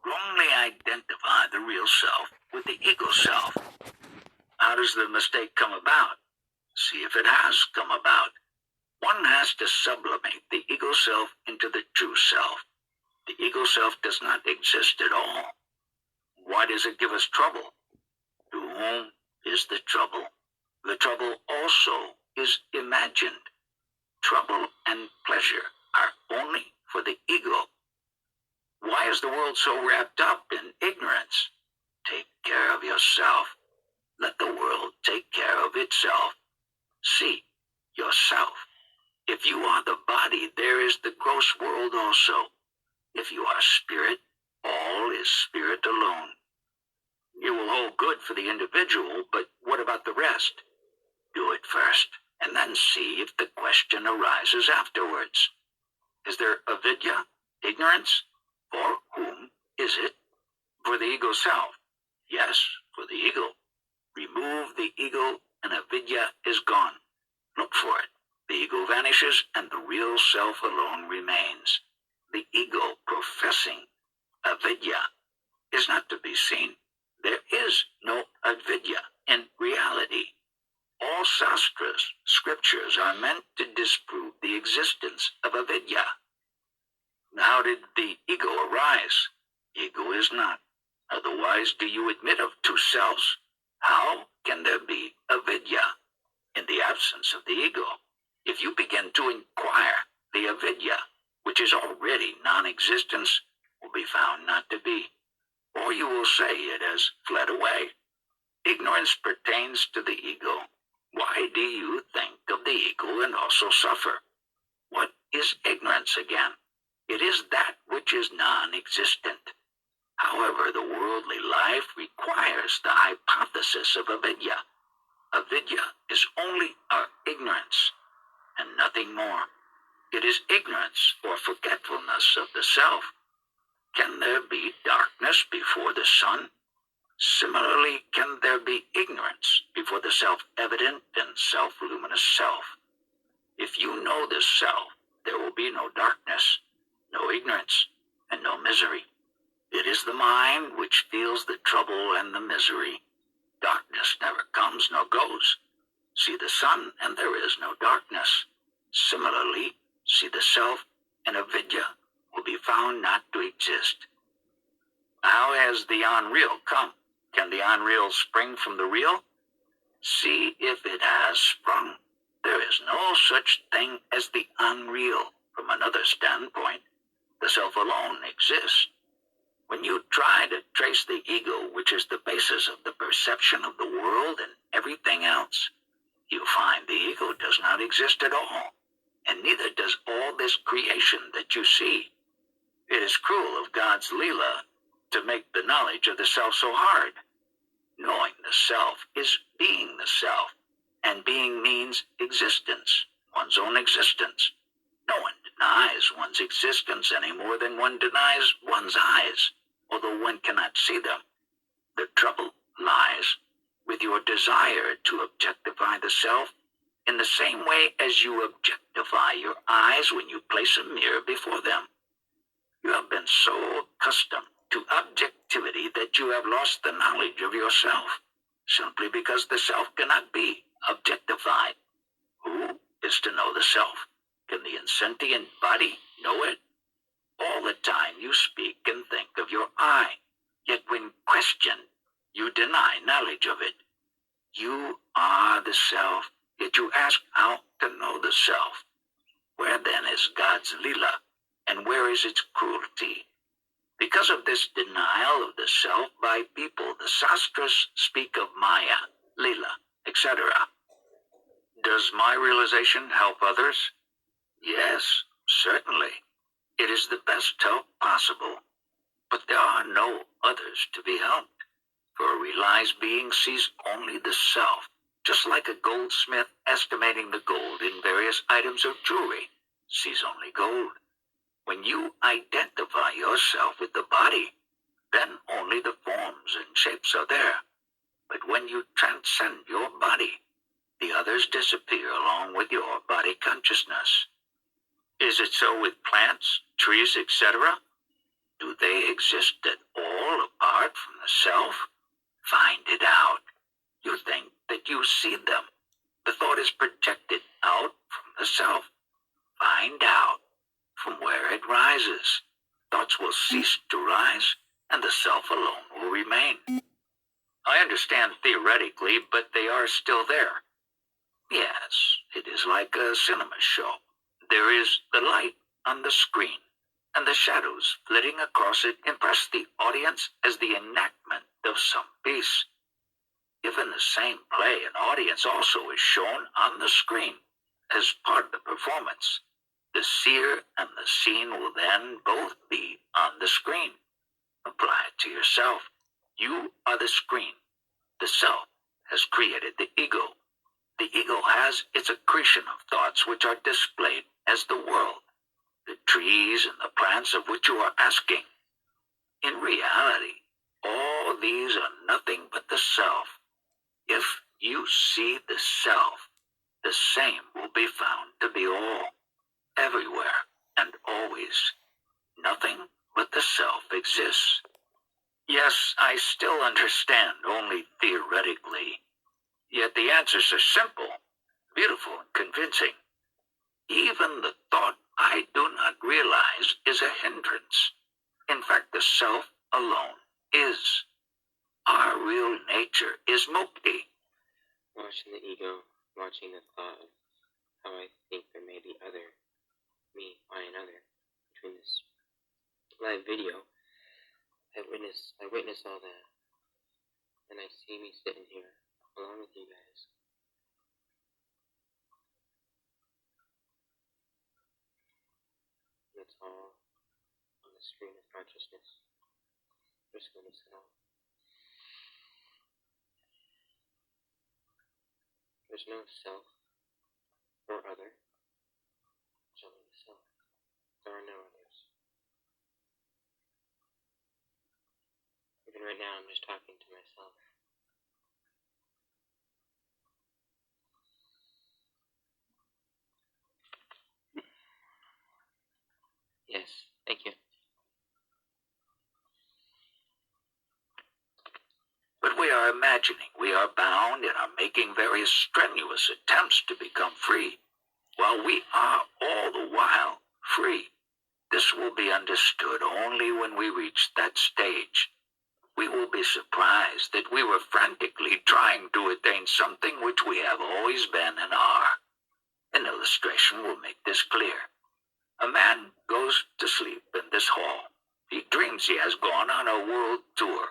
wrongly identify the real self with the ego self. How does the mistake come about? See if it has come about. One has to sublimate the ego self into the true self. The ego self does not exist at all. Why does it give us trouble? To whom is the trouble? The trouble also is imagined. Trouble and pleasure are only for the ego. Why is the world so wrapped up in ignorance? Take care of yourself. Let the world take care of itself. See yourself. If you are the body, there is the gross world also. If you are spirit, all is spirit alone. You will hold good for the individual, but what about the rest? Do it first, and then see if the question arises afterwards. Is there avidya, ignorance? For whom is it? For the ego self. Yes, for the ego. Remove the ego and avidya is gone. Look for it. The ego vanishes and the real self alone remains. The ego professing avidya is not to be seen. There is no avidya in reality. All sastras, scriptures, are meant to disprove the existence of avidya. How did the ego arise? Ego is not. Otherwise, do you admit of two selves? How can there be avidya in the absence of the ego? If you begin to inquire, the avidya, which is already non-existence, will be found not to be. Or you will say it has fled away. Ignorance pertains to the ego. Why do you think of the ego and also suffer? What is ignorance again? It is that which is non-existent. However, the worldly life requires the hypothesis of avidya. Avidya is only our ignorance, and nothing more. It is ignorance or forgetfulness of the self. Can there be darkness before the sun? Similarly, can there be ignorance before the self-evident and self-luminous self? If you know this self, there will be no darkness, no ignorance, and no misery. It is the mind which feels the trouble and the misery. Darkness never comes nor goes. See the sun, and there is no darkness. Similarly, see the self, and avidya will be found not to exist. How has the unreal come? Can the unreal spring from the real? See if it has sprung. There is no such thing as the unreal. From another standpoint, the self alone exists. When you try to trace the ego, which is the basis of the perception of the world and everything else, you find the ego does not exist at all, and neither does all this creation that you see. It is cruel of God's Leela to make the knowledge of the self so hard. Knowing the self is being the self, and being means existence, one's own existence. No one denies one's existence any more than one denies one's eyes, although one cannot see them. The trouble lies with your desire to objectify the self in the same way as you objectify your eyes when you place a mirror before them. You have been so accustomed to objectivity that you have lost the knowledge of yourself, simply because the self cannot be objectified. Who is to know the self? Can the insentient body know it? All the time you speak and think of your I, yet when questioned, you deny knowledge of it. You are the self, yet you ask how to know the self. Where then is God's Leela, and where is its cruelty? Because of this denial of the self by people, the sastras speak of Maya, Leela, etc. Does my realization help others? Yes, certainly. It is the best help possible. But there are no others to be helped. For a realized being sees only the self, just like a goldsmith estimating the gold in various items of jewelry sees only gold. When you identify yourself with the body, then only the forms and shapes are there. But when you transcend your body, the others disappear along with your body consciousness. Is it so with plants, trees, etc.? Do they exist at apart from the self? Find it out. You think that you see them. The thought is projected out from the self. Find out from where it rises. Thoughts will cease to rise, and the self alone will remain. I understand theoretically, but they are still there. Yes, it is like a cinema show. There is the light on the screen, and the shadows flitting across it impress the audience as the enactment of some piece. If in the same play an audience also is shown on the screen as part of the performance, the seer and the seen will then both be on the screen. Apply it to yourself. You are the screen. The self has created the ego. The ego has its accretion of thoughts which are displayed as the world, the trees and the plants of which you are asking. In reality, all these are nothing but the self. If you see the self, the same will be found to be all, everywhere and always. Nothing but the self exists. Yes, I still understand only theoretically. Yet the answers are simple, beautiful, and convincing. Even the thought I do not realize is a hindrance. In fact, the self alone is. Our real nature is mukti. Watching the ego, watching the thought of how I think there may be other, me, I, and other, between this live video, I witness all that, and I see me sitting here along with you guys. And it's all on the screen of consciousness. Just witness it all. There's no self or other. There's only the self. There are no others. Even right now, I'm just talking to myself. Yes, thank you. But we are imagining we are bound and are making various strenuous attempts to become free, while we are all the while free. This will be understood only when we reach that stage. We will be surprised that we were frantically trying to attain something which we have always been and are. An illustration will make this clear. A man goes to sleep in this hall. He dreams he has gone on a world tour.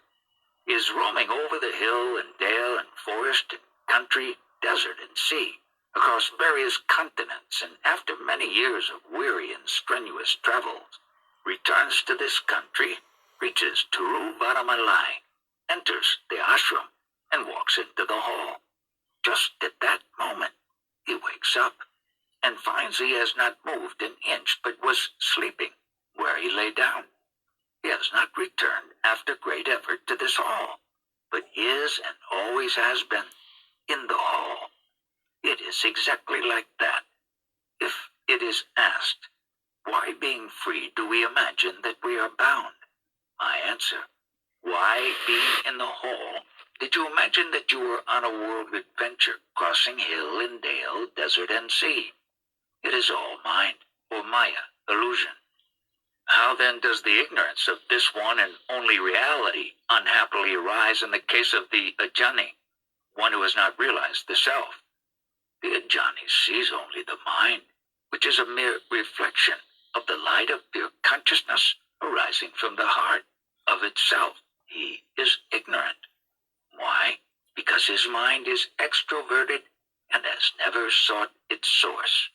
He is roaming over the hill and dale and forest and country, desert and sea, across various continents, and after many years of weary and strenuous travels, returns to this country, reaches Tiruvannamalai, enters the ashram, and walks into the hall. Just at that moment, he wakes up and finds he has not moved an inch but was sleeping where he lay down. He has not returned after great effort to this hall, but is and always has been in the hall. It is exactly like that. If it is asked, why being free do we imagine that we are bound? I answer, why being in the hall did you imagine that you were on a world adventure, crossing hill and dale, desert and sea? It is all mind, or maya, illusion. How then does the ignorance of this one and only reality unhappily arise in the case of the ajnani, one who has not realized the self? The ajnani sees only the mind, which is a mere reflection of the light of pure consciousness arising from the heart of itself. He is ignorant. Why? Because his mind is extroverted and has never sought its source.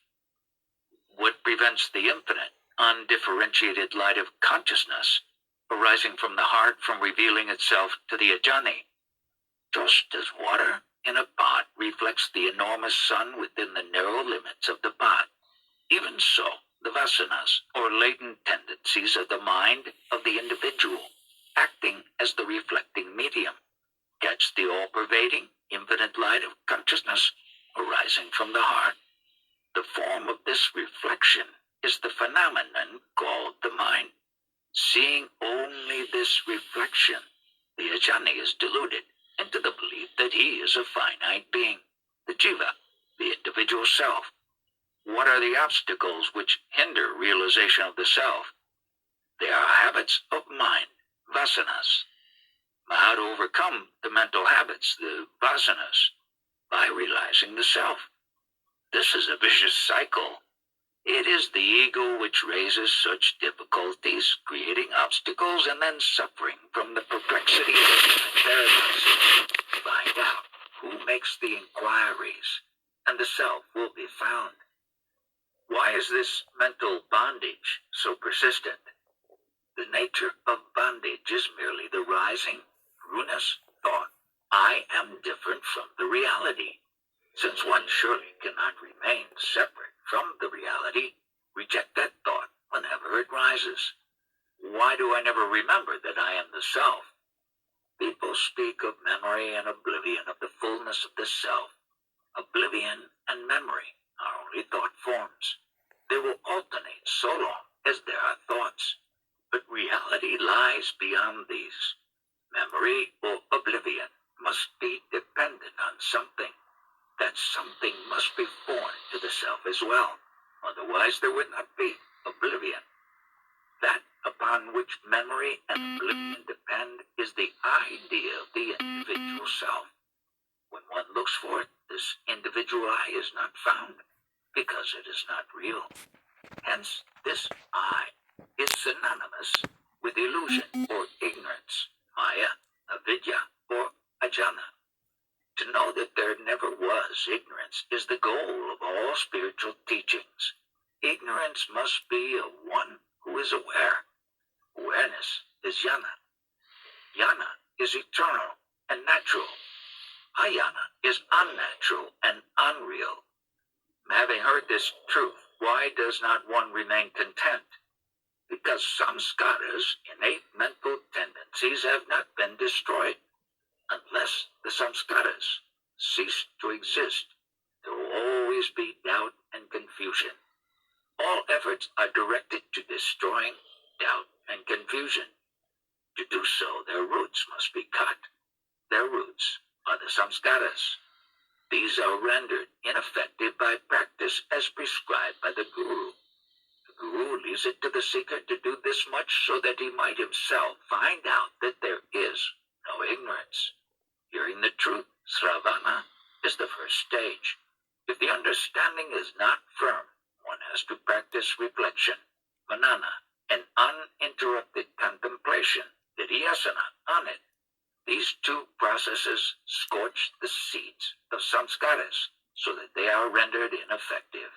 What prevents the infinite, undifferentiated light of consciousness arising from the heart from revealing itself to the ajnani? Just as water in a pot reflects the enormous sun within the narrow limits of the pot, even so the vasanas, or latent tendencies of the mind of the individual, acting as the reflecting medium, catch the all-pervading, infinite light of consciousness arising from the heart. The form of this reflection is the phenomenon called the mind. Seeing only this reflection, The ajnani is deluded into the belief that he is a finite being, the jiva, the individual self. What are the obstacles which hinder realization of the self? They are habits of mind, vasanas. How to overcome the mental habits, the vasanas? By realizing the self. This is a vicious cycle. It is the ego which raises such difficulties, creating obstacles and then suffering from the perplexity of paradise. Find out who makes the inquiries, and the self will be found. Why is this mental bondage so persistent? The nature of bondage is merely the rising, ruinous thought, I am different from the reality. Since one surely cannot remain separate from the reality, reject that thought whenever it rises. Why do I never remember that I am the self? People speak of memory and oblivion of the fullness of the self. Oblivion and memory are only thought forms. They will alternate so long as there are thoughts. But reality lies beyond these. Memory or oblivion must be dependent on something. That something must be foreign to the self as well. Otherwise there would not be oblivion. That upon which memory and oblivion depend is the idea of the individual self. When one looks for it, this individual I is not found, because it is not real. Hence, this I is synonymous with illusion or ignorance, maya, avidya, or ajna. To know that there never was ignorance is the goal of all spiritual teachings. Ignorance must be of one who is aware. Awareness is jnana. Jnana is eternal and natural. Ayana is unnatural and unreal. Having heard this truth, why does not one remain content? Because samskaras, innate mental tendencies, have not been destroyed. Unless the samskaras cease to exist, there will always be doubt and confusion. All efforts are directed to destroying doubt and confusion. To do so, their roots must be cut. Their roots are the samskaras. These are rendered ineffective by practice as prescribed by the guru. The guru leaves it to the seeker to do this much so that he might himself find out that there is no ignorance. Hearing the truth, sravana, is the first stage. If the understanding is not firm, one has to practice reflection, manana, and uninterrupted contemplation, dhyasana, on it. These two processes scorch the seeds of samskaras so that they are rendered ineffective.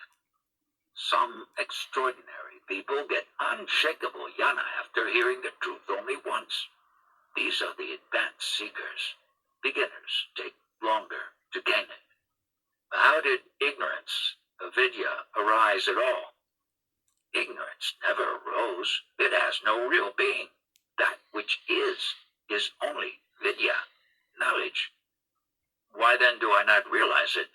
Some extraordinary people get unshakable jnana after hearing the truth only once. These are the advanced seekers. Beginners take longer to gain it. How did ignorance, avidya, arise at all? Ignorance never arose. It has no real being. That which is only vidya, knowledge. Why then do I not realize it?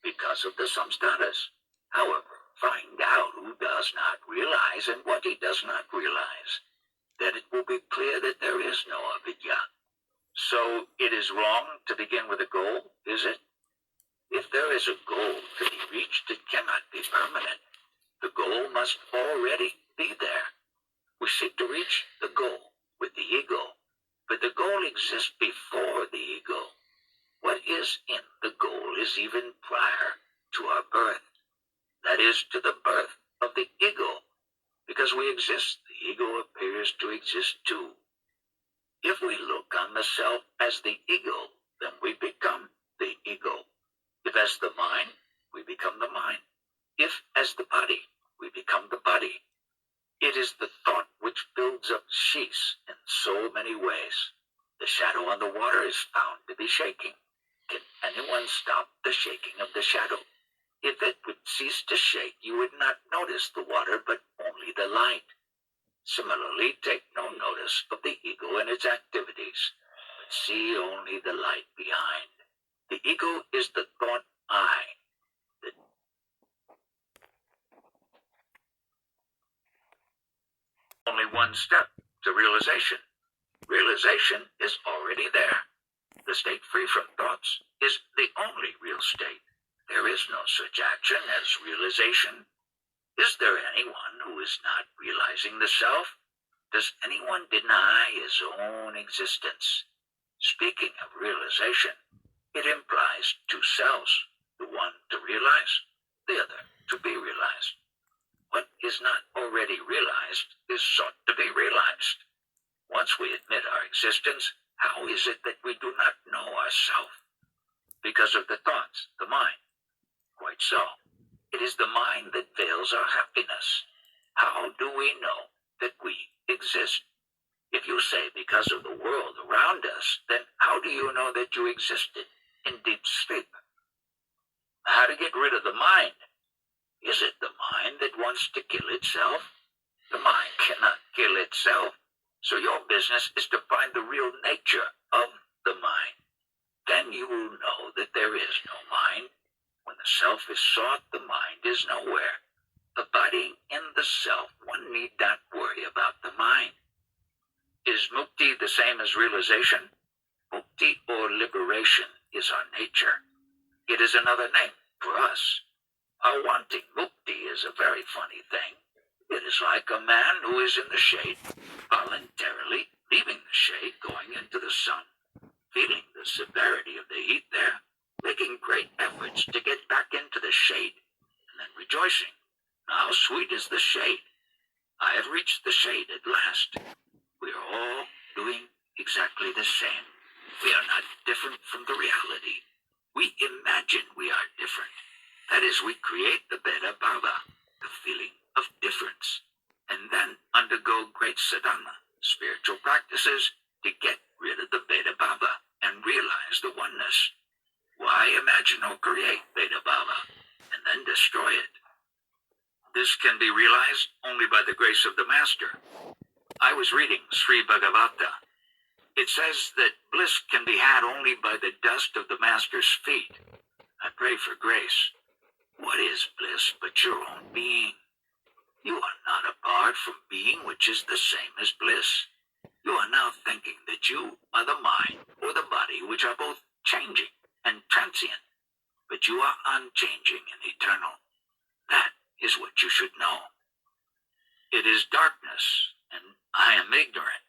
Because of the samskaras. However, find out who does not realize and what he does not realize. Then it will be clear that there is no avidya. So it is wrong to begin with a goal, is it? If there is a goal to be reached, it cannot be permanent. The goal must already be there. We seek to reach the goal with the ego, but the goal exists before the ego. What is in the goal is even prior to our birth. That is, to the birth of the ego. Because we exist, the ego appears to exist too. If we look on the self as the ego, then we become the ego. If as the mind, we become the mind. If as the body, we become the body. It is the thought which builds up sheaths in so many ways. The shadow on the water is found to be shaking. Can anyone stop the shaking of the shadow? If it would cease to shake, you would not notice the water, but only the light. Similarly, take no notice of the ego and its activities, but see only the light behind. The ego is the thought I. Only one step to realization. Realization is already there. The state free from thoughts is the only real state. There is no such action as realization. Is there anyone who is not realizing the self? Does anyone deny his own existence? Speaking of realization, it implies two selves, the one to realize, the other to be realized. What is not already realized is sought to be realized. Once we admit our existence, how is it that we do not know ourselves? Because of the thoughts, the mind. Quite so. It is the mind that veils our happiness. How do we know that we exist? If you say because of the world around us, then how do you know that you existed in deep sleep? How to get rid of the mind? Is it the mind that wants to kill itself? The mind cannot kill itself. So your business is to find the real nature of the mind. Then you will know that there is no mind. When the self is sought, the mind is nowhere. Abiding in the self, one need not worry about the mind. Is mukti the same as realization? Mukti or liberation is our nature. It is another name for us. Our wanting mukti is a very funny thing. It is like a man who is in the shade, voluntarily leaving the shade, going into the sun, feeling the severity of the heat there, making great efforts to get back into the shade, and then rejoicing. How sweet is the shade! I have reached the shade at last. We are all doing exactly the same. We are not different from the reality. We imagine we are different. That is, we create the Beda Bhava, the feeling of difference, and then undergo great sadhana, spiritual practices, to get rid of the Beda Bhava and realize the oneness. Why imagine or create Beda Bhava and then destroy it? This can be realized only by the grace of the Master. I was reading Sri Bhagavata. It says that bliss can be had only by the dust of the Master's feet. I pray for grace. What is bliss but your own being? You are not apart from being which is the same as bliss. You are now thinking that you are the mind or the body which are both changing and transient, but you are unchanging and eternal. That is what you should know. It is darkness, and I am ignorant.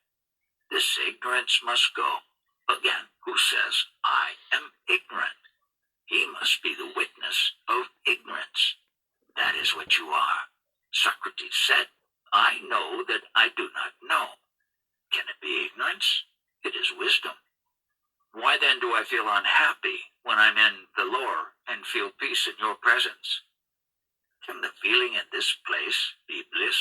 This ignorance must go. Again, who says, I am ignorant? He must be the witness of ignorance. That is what you are. Socrates said, I know that I do not know. Can it be ignorance? It is wisdom. Why then do I feel unhappy when I'm in the lower and feel peace in your presence? Can the feeling in this place be bliss?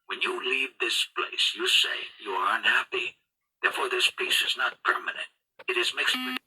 When you leave this place, you say you are unhappy. Therefore, this peace is not permanent. It is mixed with